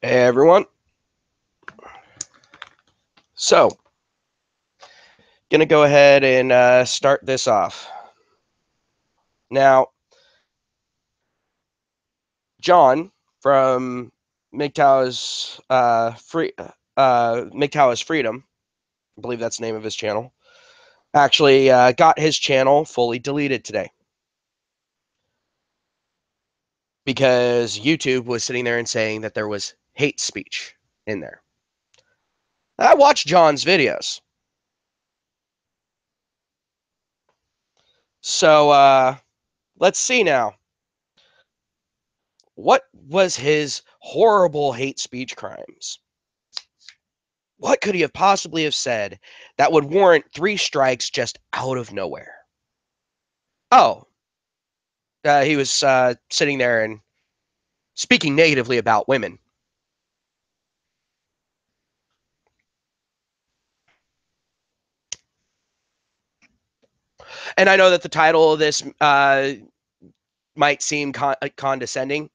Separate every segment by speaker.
Speaker 1: Hey everyone. So, gonna go ahead and start this off. Now, John from MGTOW's MGTOW's Freedom, I believe that's the name of his channel, actually got his channel fully deleted today because YouTube was sitting there and saying that there was hate speech in there. I watched John's videos. So, let's see now. What was his horrible hate speech crimes? What could he have possibly have said that would warrant 3 strikes just out of nowhere? Oh, he was sitting there and speaking negatively about women. And I know that the title of this might seem condescending.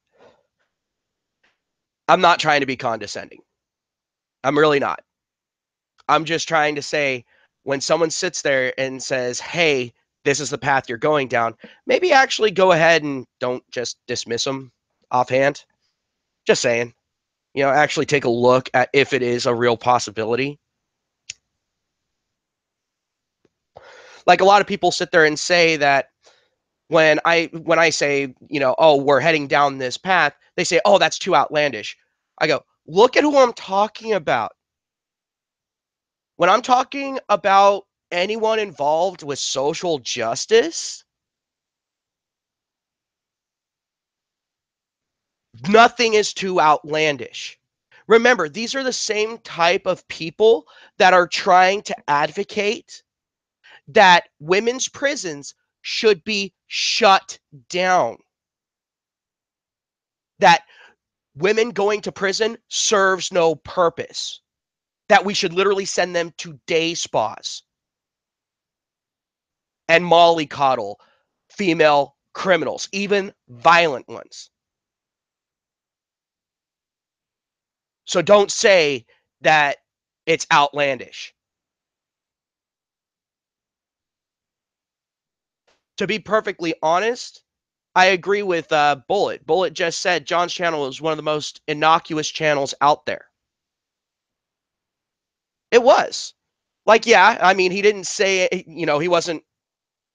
Speaker 1: I'm not trying to be condescending. I'm really not. I'm just trying to say when someone sits there and says, hey, this is the path you're going down, maybe actually go ahead and don't just dismiss them offhand. Just saying. Actually take a look at if it is a real possibility. Like a lot of people sit there and say that when I say, oh, we're heading down this path, they say, oh, that's too outlandish. I go, look at who I'm talking about. When I'm talking about anyone involved with social justice, nothing is too outlandish. Remember, these are the same type of people that are trying to advocate that women's prisons should be shut down. That women going to prison serves no purpose. That we should literally send them to day spas and mollycoddle female criminals, even violent ones. So don't say that it's outlandish. To be perfectly honest, I agree with Bullet. Bullet just said John's channel is one of the most innocuous channels out there. It was. Like, yeah, I mean, he didn't say, he wasn't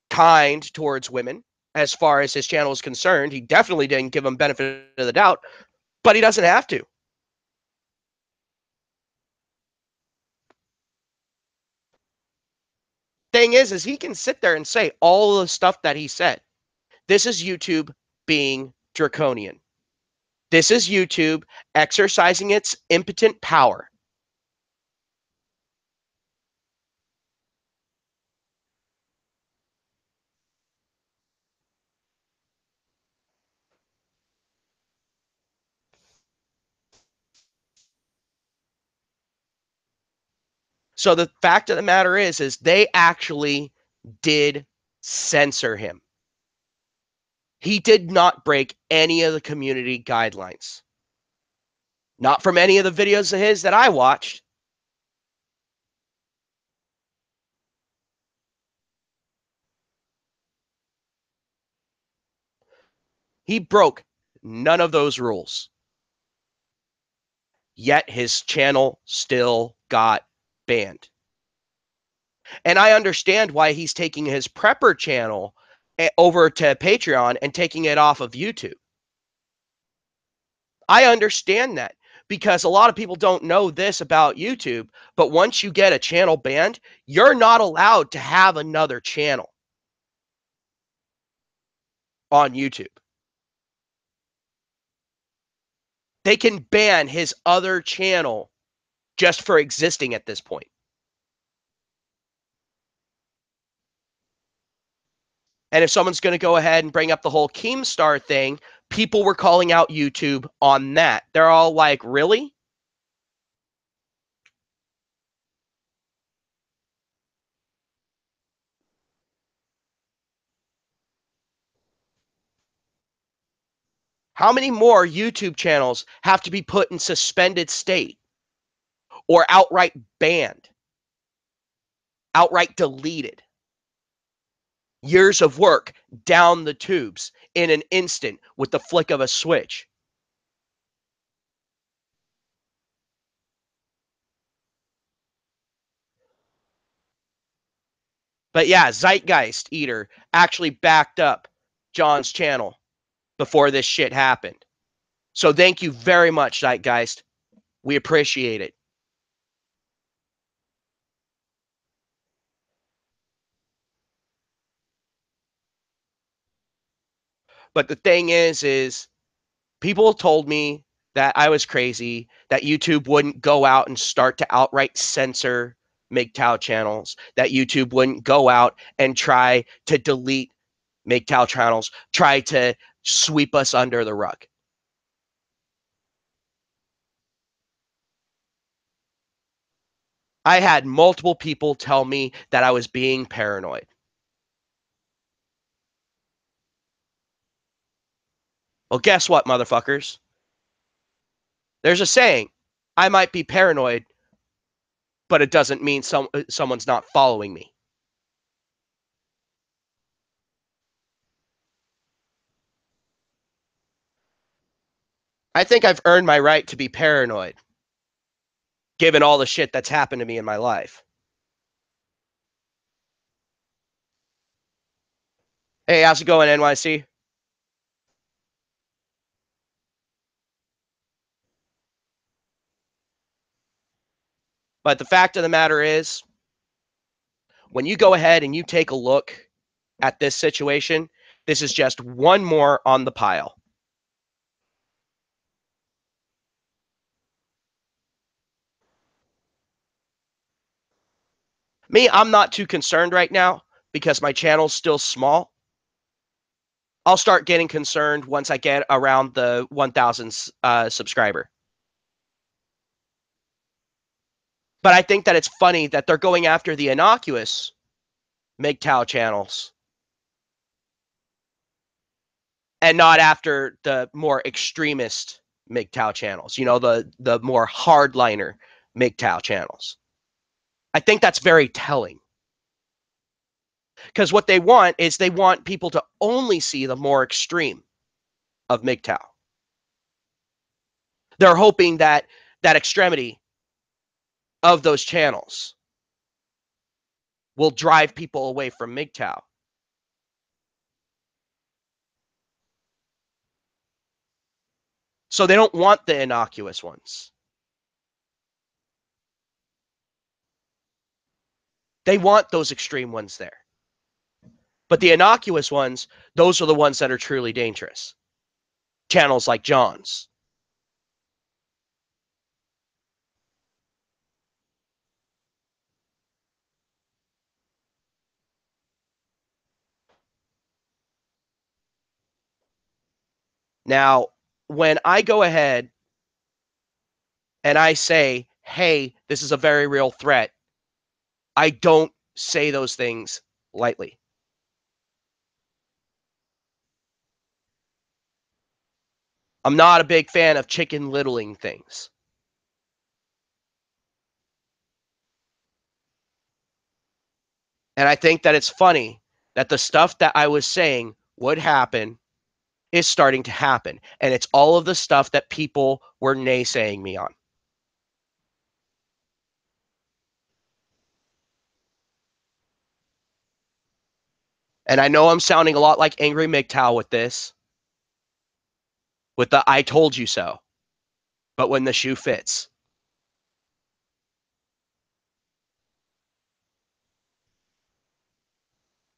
Speaker 1: kind towards women as far as his channel is concerned. He definitely didn't give them benefit of the doubt, but he doesn't have to. Thing is he can sit there and say all the stuff that he said. This is YouTube being draconian. This is YouTube exercising its impotent power. So the fact of the matter is they actually did censor him. He did not break any of the community guidelines. Not from any of the videos of his that I watched. He broke none of those rules. Yet his channel still got banned. And I understand why he's taking his prepper channel over to Patreon and taking it off of YouTube. I understand that because a lot of people don't know this about YouTube, but once you get a channel banned, you're not allowed to have another channel on YouTube. They can ban his other channel just for existing at this point. And if someone's going to go ahead and bring up the whole Keemstar thing, people were calling out YouTube on that. They're all like, really? How many more YouTube channels have to be put in suspended state or outright banned, outright deleted? Years of work down the tubes in an instant with the flick of a switch. But yeah, Zeitgeist Eater actually backed up John's channel before this shit happened. So thank you very much, Zeitgeist. We appreciate it. But the thing is people told me that I was crazy, that YouTube wouldn't go out and start to outright censor MGTOW channels, that YouTube wouldn't go out and try to delete MGTOW channels, try to sweep us under the rug. I had multiple people tell me that I was being paranoid. Well, guess what, motherfuckers? There's a saying, I might be paranoid, but it doesn't mean someone's not following me. I think I've earned my right to be paranoid, given all the shit that's happened to me in my life. Hey, how's it going, NYC? But the fact of the matter is, when you go ahead and you take a look at this situation, this is just one more on the pile. Me, I'm not too concerned right now because my channel's still small. I'll start getting concerned once I get around the 1,000 subscriber. But I think that it's funny that they're going after the innocuous MGTOW channels and not after the more extremist MGTOW channels, you know, the more hardliner MGTOW channels. I think that's very telling. Because what they want is they want people to only see the more extreme of MGTOW. They're hoping that that extremity of those channels will drive people away from MGTOW. So they don't want the innocuous ones. They want those extreme ones there. But the innocuous ones, those are the ones that are truly dangerous. Channels like John's. Now, when I go ahead and I say, hey, this is a very real threat, I don't say those things lightly. I'm not a big fan of chicken littling things. And I think that it's funny that the stuff that I was saying would happen is starting to happen. And it's all of the stuff that people were naysaying me on. And I know I'm sounding a lot like Angry MGTOW with this, with the I told you so. But when the shoe fits.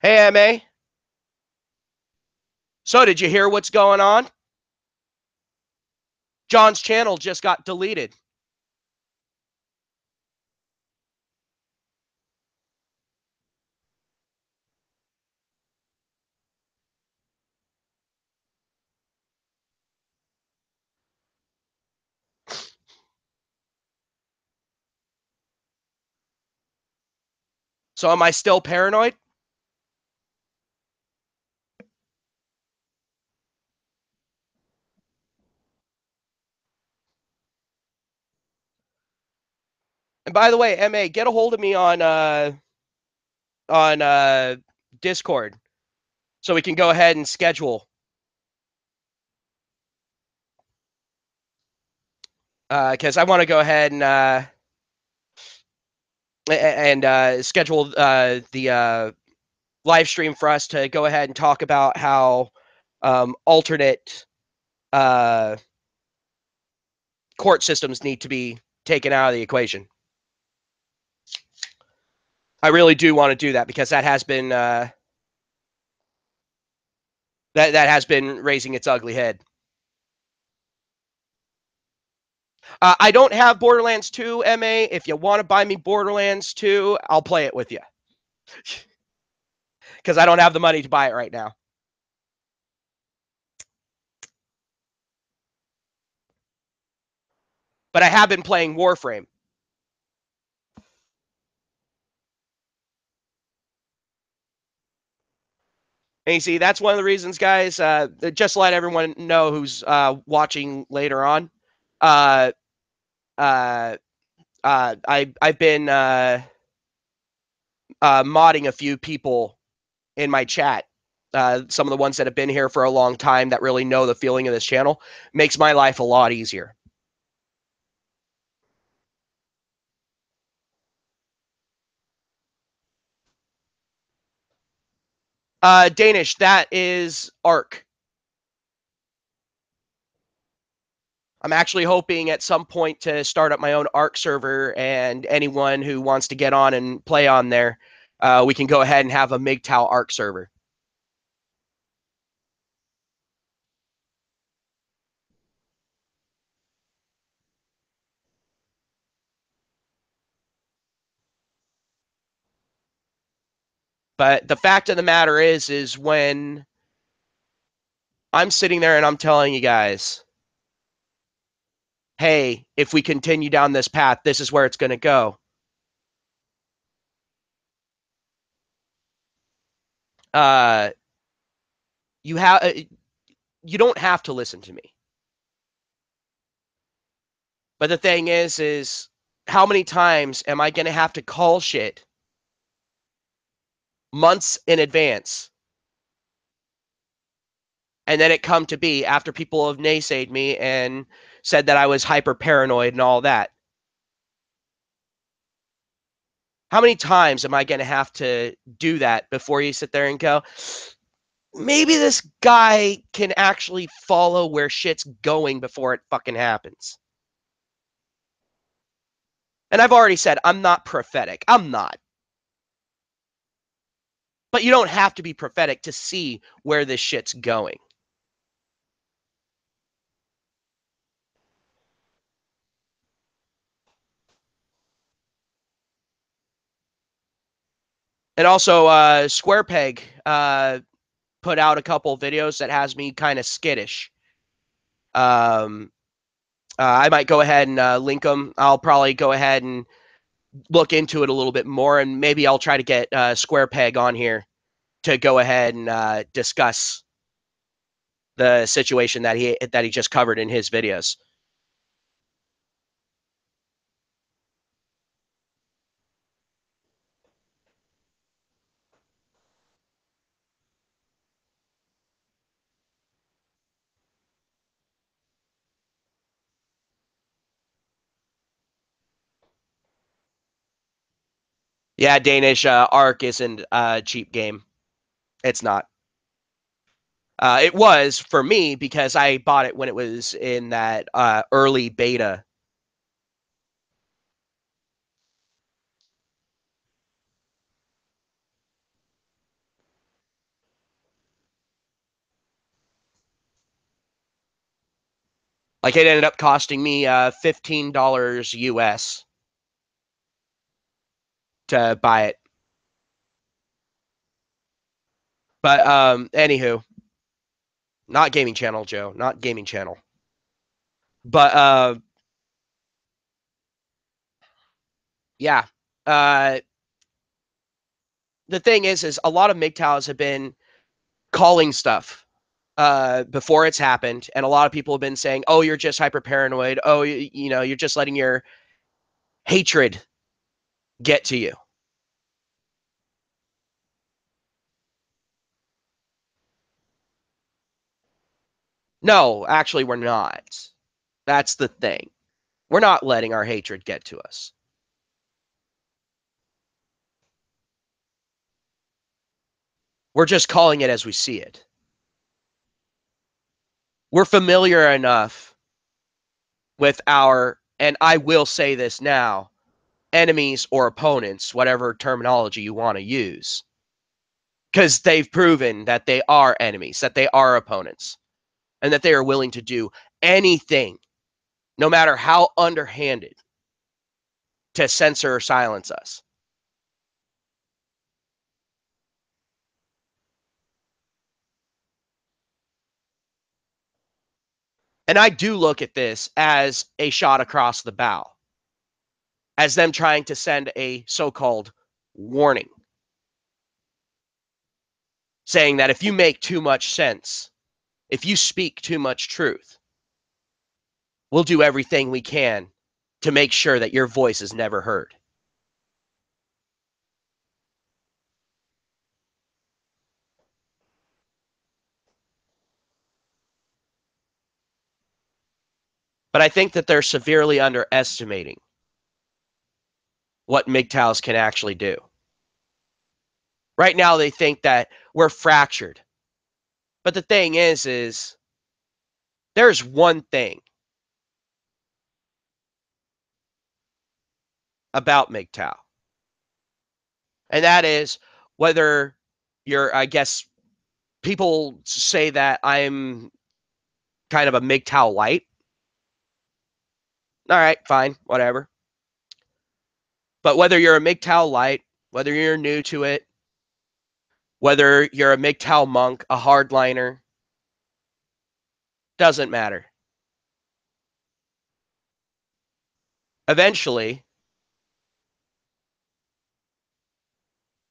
Speaker 1: Hey, MA. So, did you hear what's going on? John's channel just got deleted. So, am I still paranoid? And by the way, MA, get a hold of me on Discord so we can go ahead and schedule. Because I want to go ahead and schedule the live stream for us to go ahead and talk about how alternate court systems need to be taken out of the equation. I really do want to do that because that has been that has been raising its ugly head. I don't have Borderlands 2, MA. If you want to buy me Borderlands 2, I'll play it with you. Because I don't have the money to buy it right now. But I have been playing Warframe. And you see, that's one of the reasons, guys, just to let everyone know who's watching later on. I've been modding a few people in my chat. Some of the ones that have been here for a long time that really know the feeling of this channel makes my life a lot easier. Danish, that is Ark. I'm actually hoping at some point to start up my own Ark server, and anyone who wants to get on and play on there, we can go ahead and have a MGTOW Ark server. But the fact of the matter is when I'm sitting there and I'm telling you guys, hey, if we continue down this path, this is where it's going to go. You don't have to listen to me. But the thing is how many times am I going to have to call shit months in advance? And then it come to be after people have naysayed me and said that I was hyper paranoid and all that. How many times am I going to have to do that before you sit there and go, maybe this guy can actually follow where shit's going before it fucking happens? And I've already said I'm not prophetic. I'm not. But you don't have to be prophetic to see where this shit's going. And also, SquarePeg put out a couple videos that has me kind of skittish. I might go ahead and link them. I'll probably go ahead and look into it a little bit more, and maybe I'll try to get SquarePeg on here to go ahead and discuss the situation that he just covered in his videos. Yeah, Danish Ark isn't a cheap game. It's not. It was for me because I bought it when it was in that early beta. Like it ended up costing me $15 US to buy it. But anywho, not gaming channel, Joe. Not gaming channel. But yeah. The thing is a lot of MGTOWs have been calling stuff before it's happened, and a lot of people have been saying, "Oh, you're just hyper paranoid. Oh, you know, you're just letting your hatred get to you. No, actually, we're not. That's the thing. We're not letting our hatred get to us. We're just calling it as we see it. We're familiar enough with our, and I will say this now, enemies or opponents, whatever terminology you want to use, because they've proven that they are enemies, that they are opponents, and that they are willing to do anything, no matter how underhanded, to censor or silence us. And I do look at this as a shot across the bow, as them trying to send a so-called warning, saying that if you make too much sense, if you speak too much truth, we'll do everything we can to make sure that your voice is never heard. But I think that they're severely underestimating what MGTOWs can actually do. Right now, they think that we're fractured. But the thing is there's one thing about MGTOW, and that is whether you're, I guess, people say that I'm kind of a MGTOW light. All right, fine, whatever. But whether you're a MGTOW light, whether you're new to it, whether you're a MGTOW monk, a hardliner, doesn't matter. Eventually,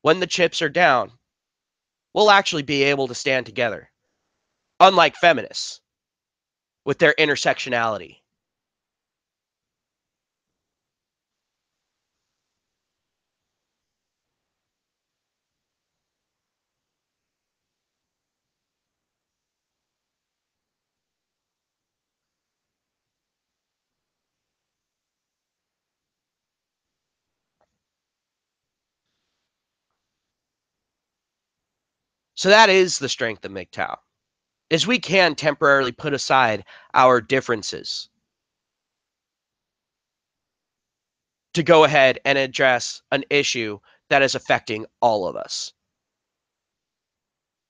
Speaker 1: when the chips are down, we'll actually be able to stand together. Unlike feminists with their intersectionality. So that is the strength of MGTOW, is we can temporarily put aside our differences to go ahead and address an issue that is affecting all of us,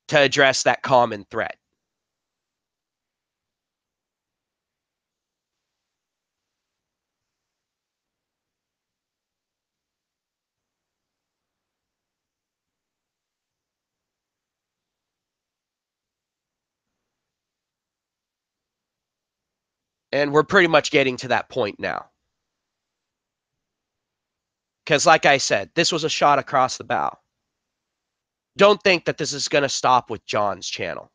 Speaker 1: to address that common threat. And we're pretty much getting to that point now. Because, like I said, this was a shot across the bow. Don't think that this is going to stop with John's channel.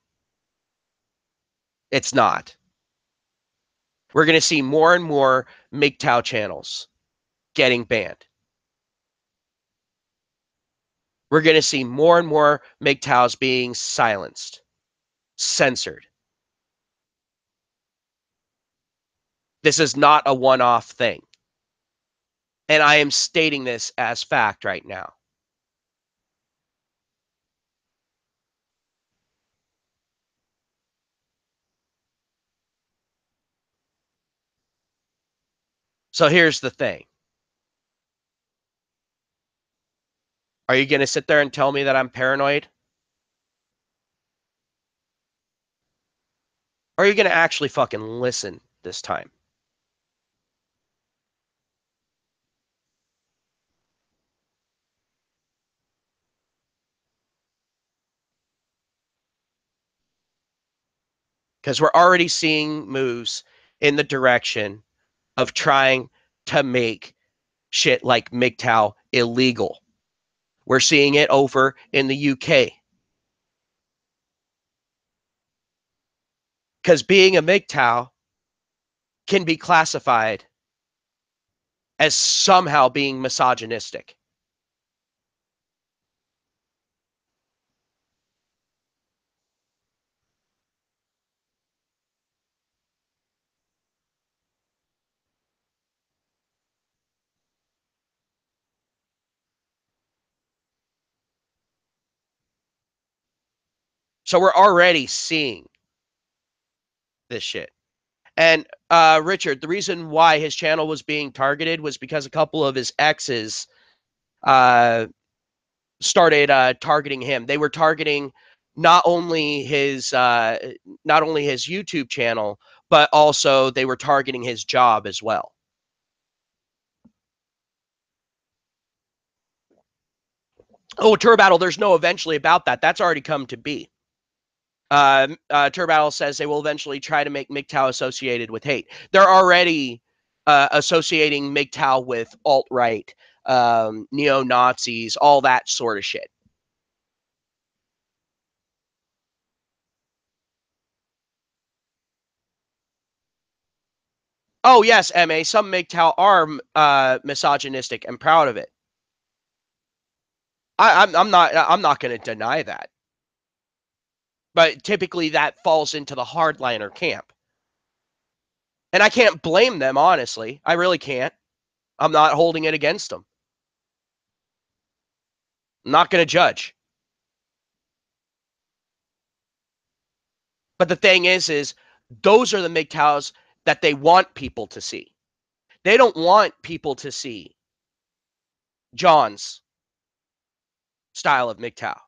Speaker 1: It's not. We're going to see more and more MGTOW channels getting banned. We're going to see more and more MGTOWs being silenced, censored. This is not a one-off thing. And I am stating this as fact right now. So here's the thing. Are you going to sit there and tell me that I'm paranoid? Or are you going to actually fucking listen this time? Because we're already seeing moves in the direction of trying to make shit like MGTOW illegal. We're seeing it over in the UK. Because being a MGTOW can be classified as somehow being misogynistic. So we're already seeing this shit. And Richard, the reason why his channel was being targeted was because a couple of his exes uh, started targeting him. They were targeting not only his YouTube channel, but also they were targeting his job as well. Oh, Turbattle, there's no eventually about that. That's already come to be. Turbattle says they will eventually try to make MGTOW associated with hate. They're already associating MGTOW with alt-right, neo-Nazis, all that sort of shit. Oh yes, MA. Some MGTOW are misogynistic and proud of it. I'm not going to deny that. But typically that falls into the hardliner camp. And I can't blame them, honestly. I really can't. I'm not holding it against them. I'm not going to judge. But the thing is those are the MGTOWs that they want people to see. They don't want people to see John's style of MGTOW,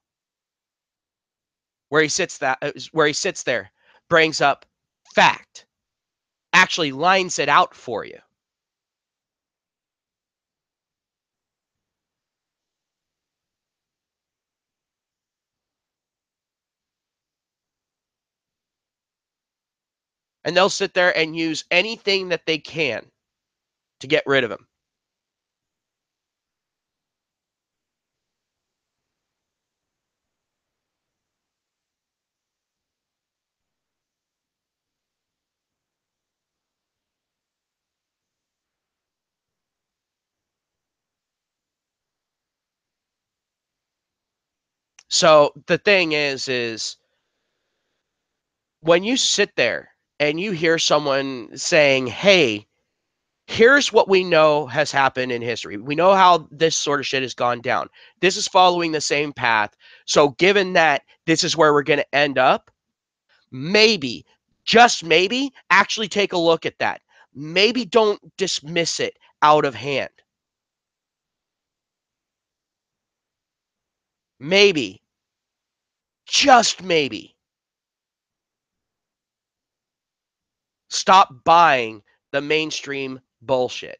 Speaker 1: where he sits there, brings up fact, actually lines it out for you. And they'll sit there and use anything that they can to get rid of him. So the thing is when you sit there and you hear someone saying, hey, here's what we know has happened in history. We know how this sort of shit has gone down. This is following the same path. So given that this is where we're going to end up, maybe, just maybe, actually take a look at that. Maybe don't dismiss it out of hand. Maybe, just maybe, stop buying the mainstream bullshit.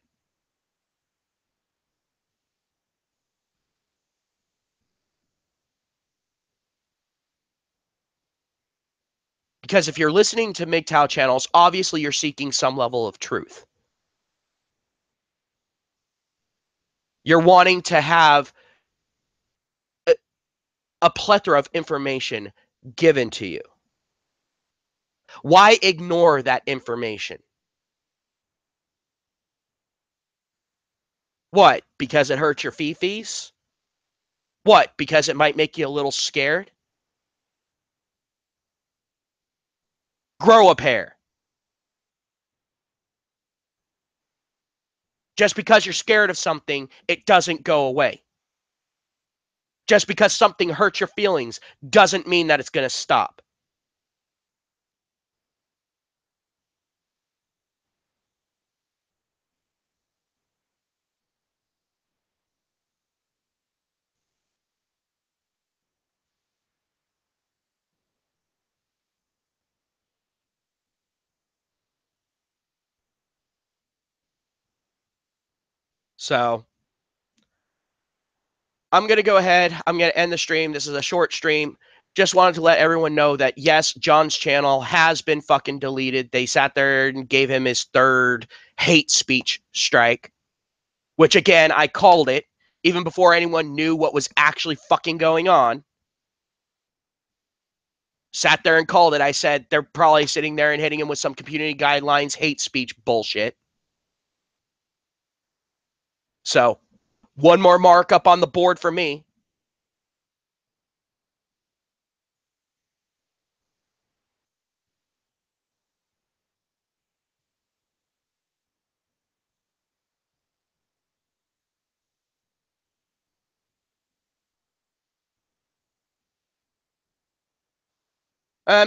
Speaker 1: Because if you're listening to MGTOW channels, obviously you're seeking some level of truth. You're wanting to have a plethora of information given to you. Why ignore that information? What? Because it hurts your fee-fees? What? Because it might make you a little scared? Grow a pair. Just because you're scared of something, it doesn't go away. Just because something hurts your feelings doesn't mean that it's going to stop. So I'm going to go ahead. I'm going to end the stream. This is a short stream. Just wanted to let everyone know that, yes, John's channel has been fucking deleted. They sat there and gave him his third hate speech strike, which, again, I called it even before anyone knew what was actually fucking going on. Sat there and called it. I said they're probably sitting there and hitting him with some community guidelines hate speech bullshit. So, one more mark up on the board for me.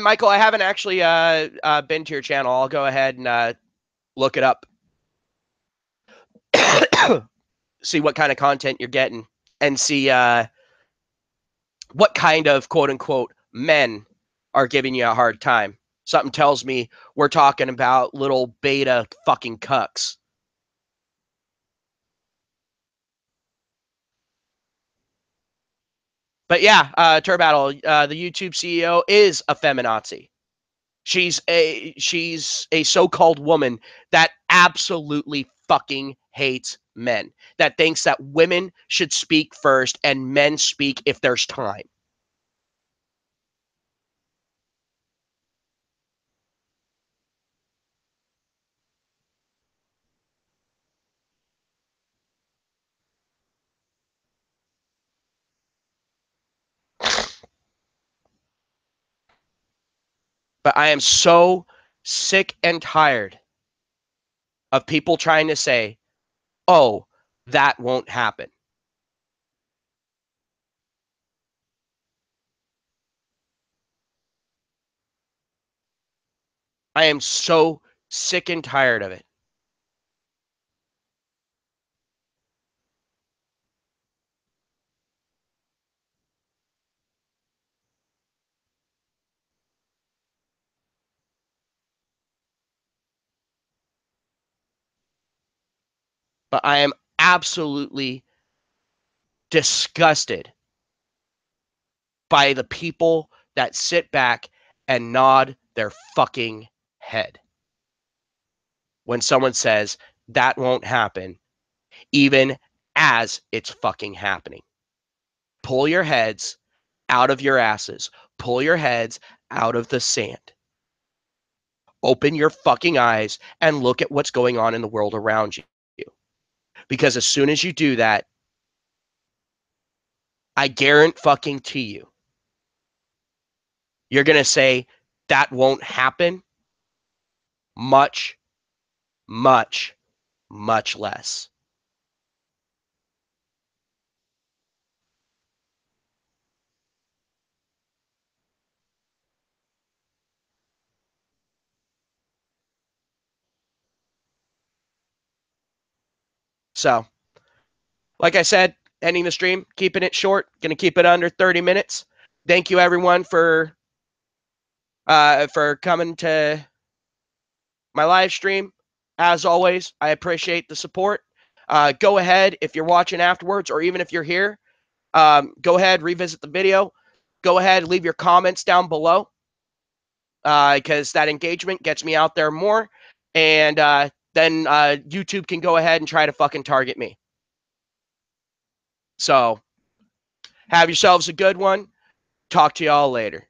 Speaker 1: Michael, I haven't actually been to your channel. I'll go ahead and look it up. See what kind of content you're getting and see what kind of quote unquote men are giving you a hard time. Something tells me we're talking about little beta fucking cucks. But yeah, Turbattle, the YouTube CEO is a feminazi. She's a so-called woman that absolutely fucking hates men. That thinks that women should speak first and men speak if there's time. But I am so sick and tired of people trying to say, "Oh, that won't happen." I am so sick and tired of it. But I am absolutely disgusted by the people that sit back and nod their fucking head when someone says that won't happen, even as it's fucking happening. Pull your heads out of your asses. Pull your heads out of the sand. Open your fucking eyes and look at what's going on in the world around you. Because as soon as you do that, I guarantee you, you're going to say that won't happen much, much, much less. So, like I said, ending the stream, keeping it short, going to keep it under 30 minutes. Thank you everyone for coming to my live stream. As always, I appreciate the support. Go ahead if you're watching afterwards, or even if you're here, go ahead, revisit the video. Go ahead, leave your comments down below, because that engagement gets me out there more, and then YouTube can go ahead and try to fucking target me. So have yourselves a good one. Talk to y'all later.